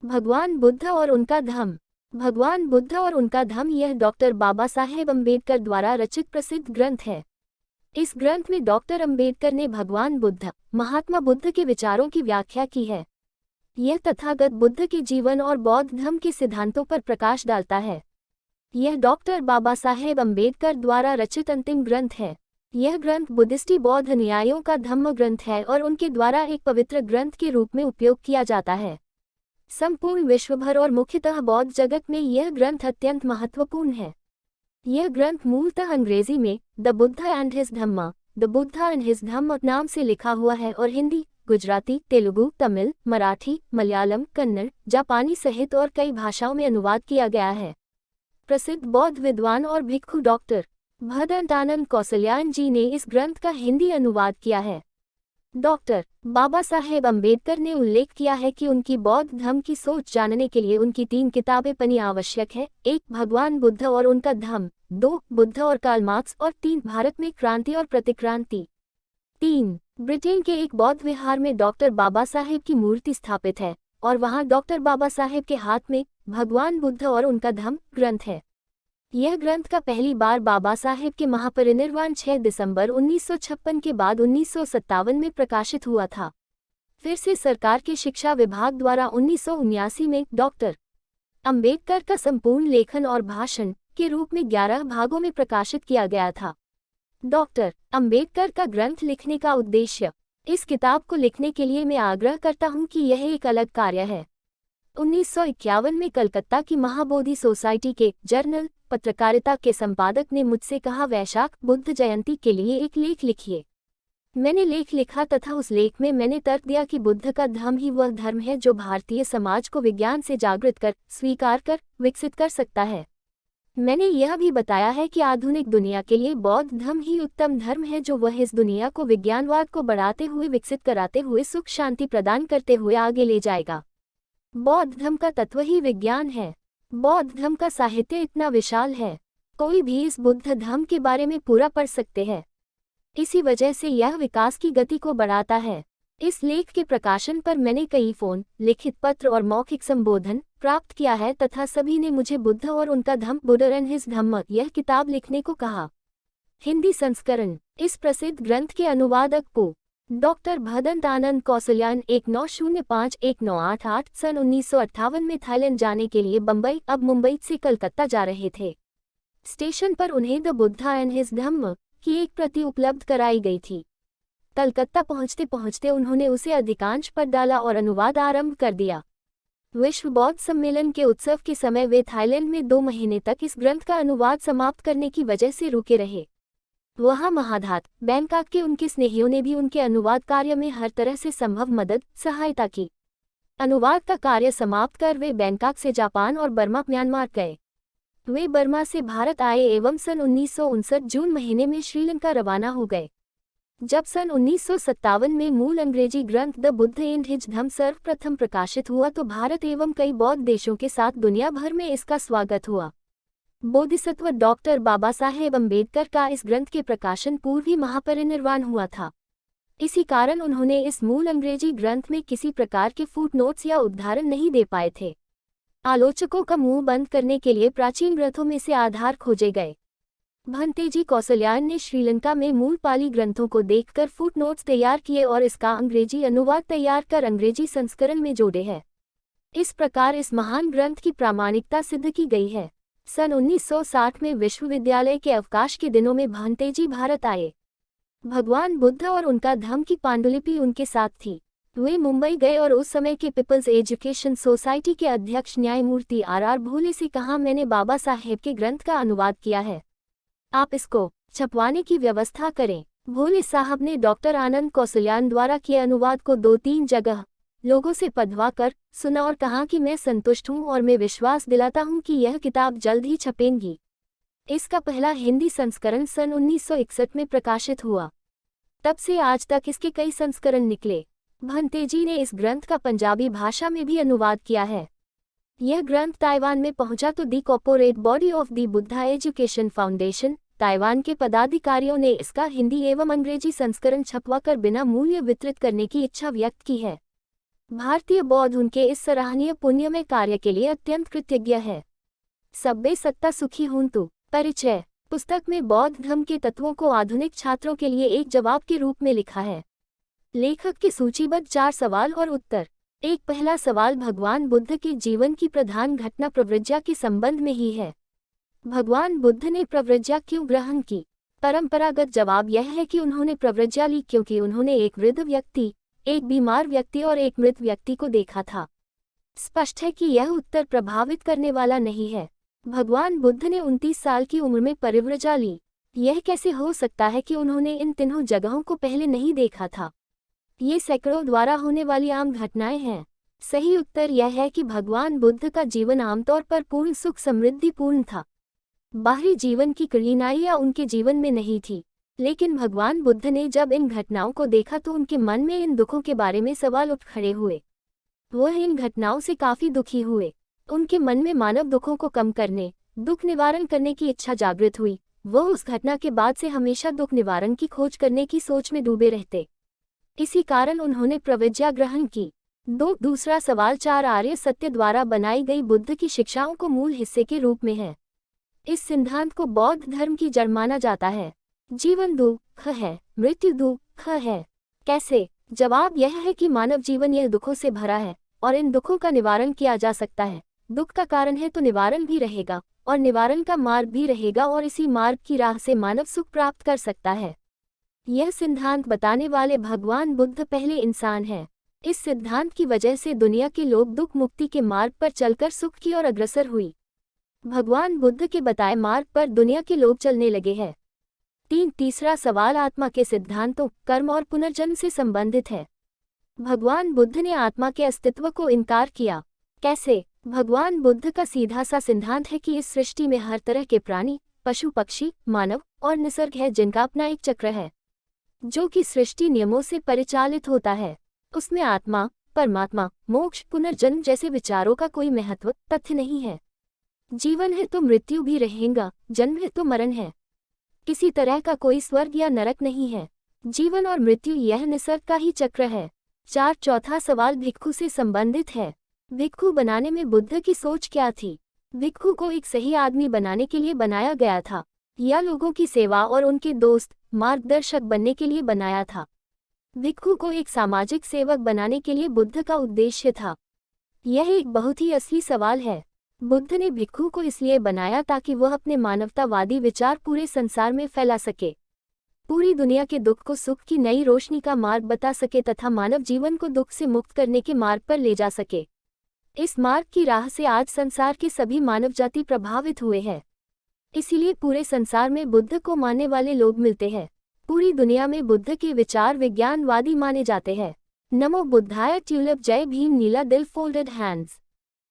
भगवान बुद्ध और उनका धम्म। भगवान बुद्ध और उनका धम्म यह डॉक्टर बाबा साहेब अम्बेडकर द्वारा रचित प्रसिद्ध ग्रंथ है। इस ग्रंथ में डॉक्टर अम्बेडकर ने भगवान बुद्ध, महात्मा बुद्ध के विचारों की व्याख्या की है। यह तथागत बुद्ध के जीवन और बौद्ध धर्म के सिद्धांतों पर प्रकाश डालता है। यह डॉक्टर बाबा साहेब अम्बेडकर द्वारा रचित अंतिम ग्रंथ है। यह ग्रंथ बुद्धिस्टी बौद्ध न्यायों का धम्म ग्रंथ है और उनके द्वारा एक पवित्र ग्रंथ के रूप में उपयोग किया जाता है। संपूर्ण विश्वभर और मुख्यतः बौद्ध जगत में यह ग्रंथ अत्यंत महत्वपूर्ण है। यह ग्रंथ मूलतः अंग्रेजी में the Buddha and his Dhamma, the Buddha and his Dhamma नाम से लिखा हुआ है और हिंदी, गुजराती, तेलुगु, तमिल, मराठी, मलयालम, कन्नड़, जापानी सहित और कई भाषाओं में अनुवाद किया गया है। प्रसिद्ध बौद्ध विद्वान और भिक्खु डॉक्टर भदंतानंद कौसल्यान जी ने इस ग्रंथ का हिंदी अनुवाद किया है। डॉक्टर बाबा साहेब अम्बेडकर ने उल्लेख किया है कि उनकी बौद्ध धर्म की सोच जानने के लिए उनकी 3 किताबें पढ़नी आवश्यक है। 1 भगवान बुद्ध और उनका धम्म, 2 बुद्ध और कार्ल मार्क्स और 3 भारत में क्रांति और प्रतिक्रांति। 3 ब्रिटेन के एक बौद्ध विहार में डॉक्टर बाबा साहेब की मूर्ति स्थापित है और वहां डॉक्टर बाबा साहेब के हाथ में भगवान बुद्ध और उनका धम्म ग्रंथ है। यह ग्रंथ का पहली बार बाबा साहेब के महापरिनिर्वाण 6 दिसंबर 1956 के बाद 1957 में प्रकाशित हुआ था। फिर से सरकार के शिक्षा विभाग द्वारा 1979 में डॉक्टर अम्बेडकर का संपूर्ण लेखन और भाषण के रूप में 11 भागों में प्रकाशित किया गया था। डॉक्टर अम्बेडकर का ग्रंथ लिखने का उद्देश्य। इस किताब को लिखने के लिए मैं आग्रह करता हूं कि यह एक अलग कार्य है। 1951 में कलकत्ता की महाबोधि सोसाइटी के जर्नल पत्रकारिता के संपादक ने मुझसे कहा, वैशाख बुद्ध जयंती के लिए एक लेख लिखिए। मैंने लेख लिखा तथा उस लेख में मैंने तर्क दिया कि बुद्ध का धर्म ही वह धर्म है जो भारतीय समाज को विज्ञान से जागृत कर, स्वीकार कर, विकसित कर सकता है। मैंने यह भी बताया है कि आधुनिक दुनिया के लिए बौद्ध धर्म ही उत्तम धर्म है जो वह इस दुनिया को विज्ञानवाद को बढ़ाते हुए, विकसित कराते हुए, सुख शांति प्रदान करते हुए आगे ले जाएगा। बौद्ध धर्म का तत्व ही विज्ञान है। बौद्ध धर्म का साहित्य इतना विशाल है, कोई भी इस बुद्ध धर्म के बारे में पूरा पढ़ सकते हैं। इसी वजह से यह विकास की गति को बढ़ाता है। इस लेख के प्रकाशन पर मैंने कई फोन, लिखित पत्र और मौखिक संबोधन प्राप्त किया है तथा सभी ने मुझे बुद्ध और उनका धम्म, बुद्ध एंड हिज धम्म, यह किताब लिखने को कहा। हिंदी संस्करण। इस प्रसिद्ध ग्रंथ के अनुवादक पु. डॉक्टर भदंतानंद कौसल्यान 1905-1988 सन 1958 में थाईलैंड जाने के लिए बम्बई, अब मुंबई से कलकत्ता जा रहे थे। स्टेशन पर उन्हें द बुद्ध एंड हिज धम्म की एक प्रति उपलब्ध कराई गई थी। कलकत्ता पहुंचते पहुंचते उन्होंने उसे अधिकांश पर डाला और अनुवाद आरंभ कर दिया। विश्व बौद्ध सम्मेलन के उत्सव के समय वे थाईलैंड में 2 महीने तक इस ग्रंथ का अनुवाद समाप्त करने की वजह से रुके रहे। वहां महाधात, बैंकॉक के उनके स्नेहियों ने भी उनके अनुवाद कार्य में हर तरह से संभव मदद, सहायता की। अनुवाद का कार्य समाप्त कर वे बैंकॉक से जापान और बर्मा, म्यांमार गए। वे बर्मा से भारत आए एवं सन 1959 जून महीने में श्रीलंका रवाना हो गए। जब सन 1957 में मूल अंग्रेजी ग्रंथ द बुद्ध एंड हिज धम्म सर्वप्रथम प्रकाशित हुआ तो भारत एवं कई बौद्ध देशों के साथ दुनिया भर में इसका स्वागत हुआ। बोधिसत्व डॉक्टर बाबा साहेब अम्बेडकर का इस ग्रंथ के प्रकाशन पूर्व ही महापरिनिर्वाण हुआ था। इसी कारण उन्होंने इस मूल अंग्रेजी ग्रंथ में किसी प्रकार के फुटनोट्स या उद्धारण नहीं दे पाए थे। आलोचकों का मुंह बंद करने के लिए प्राचीन ग्रंथों में से आधार खोजे गए। भंतेजी कौसल्यान ने श्रीलंका में मूल पाली ग्रंथों को देखकर फुटनोट्स तैयार किए और इसका अंग्रेजी अनुवाद तैयार कर अंग्रेजी संस्करण में जोड़े हैं। इस प्रकार इस महान ग्रंथ की प्रामाणिकता सिद्ध की गई है। सन 1960 में विश्वविद्यालय के अवकाश के दिनों में भंतेजी भारत आए। भगवान बुद्ध और उनका धम्म की पांडुलिपि उनके साथ थी। वे मुंबई गए और उस समय के पीपल्स एजुकेशन सोसाइटी के अध्यक्ष न्यायमूर्ति आर भोले से कहा, मैंने बाबा साहेब के ग्रंथ का अनुवाद किया है, आप इसको छपवाने की व्यवस्था करें। भोले साहब ने डॉक्टर आनंद कौसल्यान द्वारा किए अनुवाद को 2-3 जगह लोगों से पढ़वा कर सुना और कहा कि मैं संतुष्ट हूं और मैं विश्वास दिलाता हूं कि यह किताब जल्द ही छपेगी। इसका पहला हिंदी संस्करण सन 1961 में प्रकाशित हुआ। तब से आज तक इसके कई संस्करण निकले। भंतेजी ने इस ग्रंथ का पंजाबी भाषा में भी अनुवाद किया है। यह ग्रंथ ताइवान में पहुंचा तो the corporate body of the Buddha education foundation, Taiwan के पदाधिकारियों ने इसका हिंदी एवं अंग्रेजी संस्करण छपवाकर बिना मूल्य वितरित करने की इच्छा व्यक्त की है। भारतीय बौद्ध उनके इस सराहनीय पुण्यमय कार्य के लिए अत्यंत कृतज्ञ है। सब्बे सत्ता सुखी हुंतु। परिचय। पुस्तक में बौद्ध धर्म के तत्वों को आधुनिक छात्रों के लिए एक जवाब के रूप में लिखा है। लेखक के सूचीबद्ध 4 सवाल और उत्तर। एक पहला सवाल भगवान बुद्ध के जीवन की प्रधान घटना प्रव्रज्या के संबंध में ही है। भगवान बुद्ध ने प्रव्रज्या क्यों ग्रहण की? परंपरागत जवाब यह है कि उन्होंने प्रव्रज्या ली क्योंकि उन्होंने एक वृद्ध व्यक्ति, एक बीमार व्यक्ति और एक मृत व्यक्ति को देखा था। स्पष्ट है कि यह उत्तर प्रभावित करने वाला नहीं है। भगवान बुद्ध ने 29 साल की उम्र में परिव्रजा ली। यह कैसे हो सकता है कि उन्होंने इन तीनों जगहों को पहले नहीं देखा था? ये सैकड़ों द्वारा होने वाली आम घटनाएं हैं। सही उत्तर यह है कि भगवान बुद्ध का जीवन आमतौर पर पूर्ण सुख समृद्धिपूर्ण था। बाहरी जीवन की कठिनाइयां उनके जीवन में नहीं थी, लेकिन भगवान बुद्ध ने जब इन घटनाओं को देखा तो उनके मन में इन दुखों के बारे में सवाल उठ खड़े हुए। वह इन घटनाओं से काफी दुखी हुए। उनके मन में मानव दुखों को कम करने, दुख निवारण करने की इच्छा जागृत हुई। वह उस घटना के बाद से हमेशा दुख निवारण की खोज करने की सोच में डूबे रहते। इसी कारण उन्होंने प्रव्रज्या ग्रहण की। दूसरा सवाल 4 आर्य सत्य द्वारा बनाई गई बुद्ध की शिक्षाओं को मूल हिस्से के रूप में है। इस सिद्धांत को बौद्ध धर्म की जड़ माना जाता है। जीवन दुख है, मृत्यु दुख है। कैसे? जवाब यह है कि मानव जीवन यह दुखों से भरा है और इन दुखों का निवारण किया जा सकता है। दुख का कारण है तो निवारण भी रहेगा और निवारण का मार्ग भी रहेगा और इसी मार्ग की राह से मानव सुख प्राप्त कर सकता है। यह सिद्धांत बताने वाले भगवान बुद्ध पहले इंसान हैं। इस सिद्धांत की वजह से दुनिया के लोग दुख मुक्ति के मार्ग पर चलकर सुख की ओर अग्रसर हुई। भगवान बुद्ध के बताए मार्ग पर दुनिया के लोग चलने लगे हैं। तीसरा सवाल आत्मा के सिद्धांतों, कर्म और पुनर्जन्म से संबंधित है। भगवान बुद्ध ने आत्मा के अस्तित्व को इनकार किया। कैसे? भगवान बुद्ध का सीधा सा सिद्धांत है कि इस सृष्टि में हर तरह के प्राणी, पशु पक्षी, मानव और निसर्ग है जिनका अपना एक चक्र है, जो कि सृष्टि नियमों से परिचालित होता है। उसमें आत्मा, परमात्मा, मोक्ष, पुनर्जन्म जैसे विचारों का कोई महत्व तथ्य नहीं है। जीवन है तो मृत्यु भी रहेगा, जन्म है तो मरण है। किसी तरह का कोई स्वर्ग या नरक नहीं है। जीवन और मृत्यु यह निसर्ग का ही चक्र है। चौथा सवाल भिक्षु से संबंधित है। भिक्षु बनाने में बुद्ध की सोच क्या थी? भिक्षु को एक सही आदमी बनाने के लिए बनाया गया था या लोगों की सेवा और उनके दोस्त, मार्गदर्शक बनने के लिए बनाया था? भिक्षु को एक सामाजिक सेवक बनाने के लिए बुद्ध का उद्देश्य था। यह एक बहुत ही असली सवाल है। बुद्ध ने भिक्षु को इसलिए बनाया ताकि वह अपने मानवतावादी विचार पूरे संसार में फैला सके, पूरी दुनिया के दुख को सुख की नई रोशनी का मार्ग बता सके तथा मानव जीवन को दुख से मुक्त करने के मार्ग पर ले जा सके। इस मार्ग की राह से आज संसार के सभी मानव जाति प्रभावित हुए हैं। इसीलिए पूरे संसार में बुद्ध को मानने वाले लोग मिलते हैं। पूरी दुनिया में बुद्ध के विचार विज्ञानवादी माने जाते हैं। नमो बुद्धाय ट्यूलिप। जय भीम। नीला दिल फोल्डेड हैंड्स।